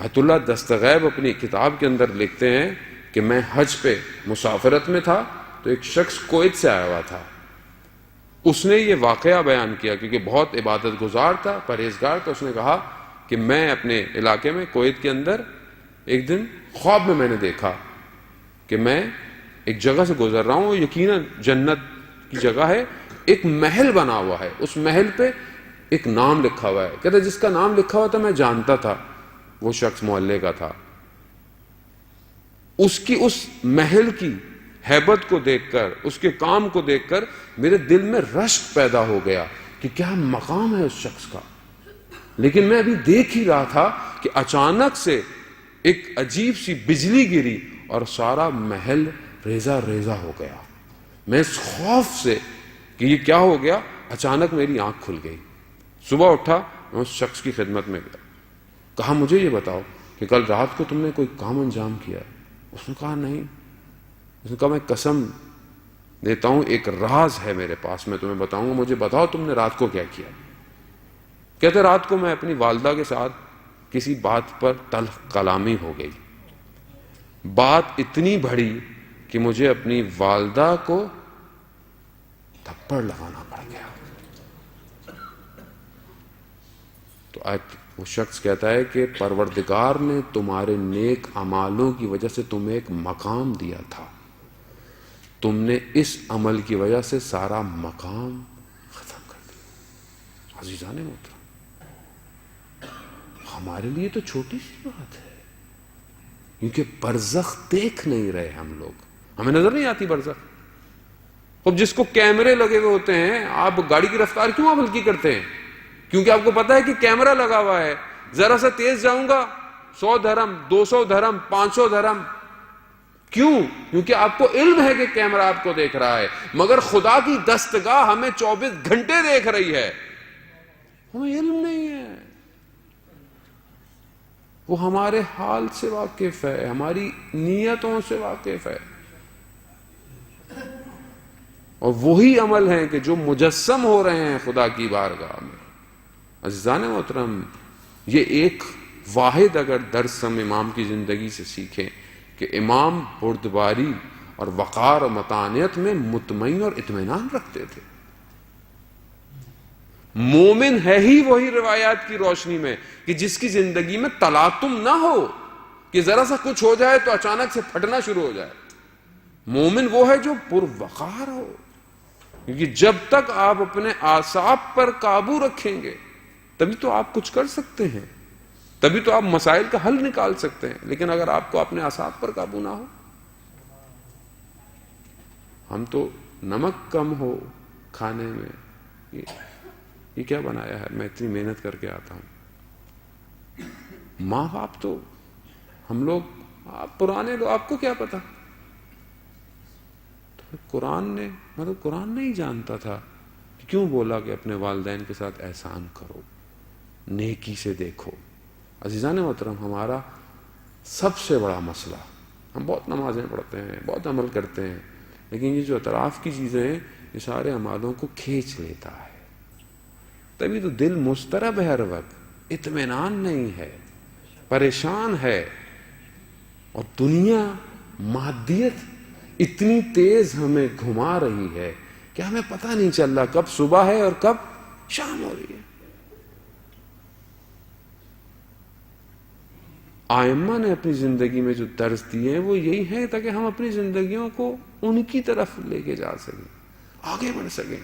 آیت اللہ دستغیب اپنی کتاب کے اندر لکھتے ہیں کہ میں حج پہ مسافرت میں تھا تو ایک شخص کویت سے آیا ہوا تھا، اس نے یہ واقعہ بیان کیا کیونکہ بہت عبادت گزار تھا، پرہیزگار تھا. اس نے کہا کہ میں اپنے علاقے میں کویت کے اندر ایک دن خواب میں نے دیکھا کہ میں ایک جگہ سے گزر رہا ہوں، یقیناً جنت کی جگہ ہے، ایک محل بنا ہوا ہے، اس محل پہ ایک نام لکھا ہوا ہے. کہتا جس کا نام لکھا ہوا تھا میں جانتا تھا، وہ شخص محلے کا تھا. اس کی اس محل کی ہیبت کو دیکھ کر، اس کے کام کو دیکھ کر میرے دل میں رشک پیدا ہو گیا کہ کیا مقام ہے اس شخص کا. لیکن میں ابھی دیکھ ہی رہا تھا کہ اچانک سے ایک عجیب سی بجلی گری اور سارا محل ریزہ ریزہ ہو گیا. میں اس خوف سے کہ یہ کیا ہو گیا، اچانک میری آنکھ کھل گئی. صبح اٹھا، میں اس شخص کی خدمت میں گیا، کہا مجھے یہ بتاؤ کہ کل رات کو تم نے کوئی کام انجام کیا؟ اس نے کہا نہیں. اس نے کہا میں قسم دیتا ہوں ایک راز ہے میرے پاس، میں تمہیں بتاؤں گا، مجھے بتاؤ تم نے رات کو کیا کیا. کہتے رات کو میں اپنی والدہ کے ساتھ کسی بات پر تلخ کلامی ہو گئی، بات اتنی بڑی کہ مجھے اپنی والدہ کو تھپڑ لگانا پڑ گیا. تو وہ شخص کہتا ہے کہ پروردگار نے تمہارے نیک اعمالوں کی وجہ سے تمہیں ایک مقام دیا تھا، تم نے اس عمل کی وجہ سے سارا مقام ختم کر دیا. عزیزان محترم، ہمارے لیے تو چھوٹی سی بات ہے، کیونکہ برزخ دیکھ نہیں رہے ہم لوگ، ہمیں نظر نہیں آتی برزخ. اب جس کو کیمرے لگے ہوئے ہوتے ہیں، آپ گاڑی کی رفتار کیوں آپ ہلکی کرتے ہیں؟ کیونکہ آپ کو پتا ہے کہ کیمرہ لگا ہوا ہے، ذرا سا تیز جاؤں گا 100 درہم، 200 درہم، 500 درہم. کیوں؟ کیونکہ آپ کو علم ہے کہ کیمرہ آپ کو دیکھ رہا ہے. مگر خدا کی دستگاہ ہمیں 24 گھنٹے دیکھ رہی ہے، ہمیں علم نہیں ہے. وہ ہمارے حال سے واقف ہے، ہماری نیتوں سے واقف ہے، اور وہی عمل ہیں کہ جو مجسم ہو رہے ہیں خدا کی بارگاہ میں. عزیزان محترم، یہ ایک واحد اگر درس ہم امام کی زندگی سے سیکھیں کہ امام بردباری اور وقار و متانیت میں مطمئن اور اطمینان رکھتے تھے. مومن ہے ہی وہی روایات کی روشنی میں کہ جس کی زندگی میں تلاطم نہ ہو کہ ذرا سا کچھ ہو جائے تو اچانک سے پھٹنا شروع ہو جائے. مومن وہ ہے جو پروقار ہو، کیونکہ جب تک آپ اپنے اعصاب پر قابو رکھیں گے تبھی تو آپ کچھ کر سکتے ہیں، تبھی تو آپ مسائل کا حل نکال سکتے ہیں. لیکن اگر آپ کو اپنے اعصاب پر قابو نہ ہو، ہم تو نمک کم ہو کھانے میں، یہ کیا بنایا ہے، میں اتنی محنت کر کے آتا ہوں. ماں باپ تو ہم لوگ، آپ پرانے لوگ، آپ کو کیا پتا. تو قرآن نے قرآن نہیں جانتا تھا کہ کیوں بولا کہ اپنے والدین کے ساتھ احسان کرو، نیکی سے دیکھو. عزیزان محترم، ہمارا سب سے بڑا مسئلہ، ہم بہت نمازیں پڑھتے ہیں، بہت عمل کرتے ہیں، لیکن یہ جو اطراف کی چیزیں ہیں یہ سارے اعمالوں کو کھینچ لیتا ہے. تبھی تو دل مضطرب ہے، ہر وقت اطمینان نہیں ہے، پریشان ہے. اور دنیا، مادیت اتنی تیز ہمیں گھما رہی ہے کہ ہمیں پتہ نہیں چل رہا کب صبح ہے اور کب شام ہو رہی ہے. ائمہ نے اپنی زندگی میں جو درس دیے ہیں وہ یہی ہیں تاکہ ہم اپنی زندگیوں کو ان کی طرف لے کے جا سکیں، آگے بڑھ سکیں.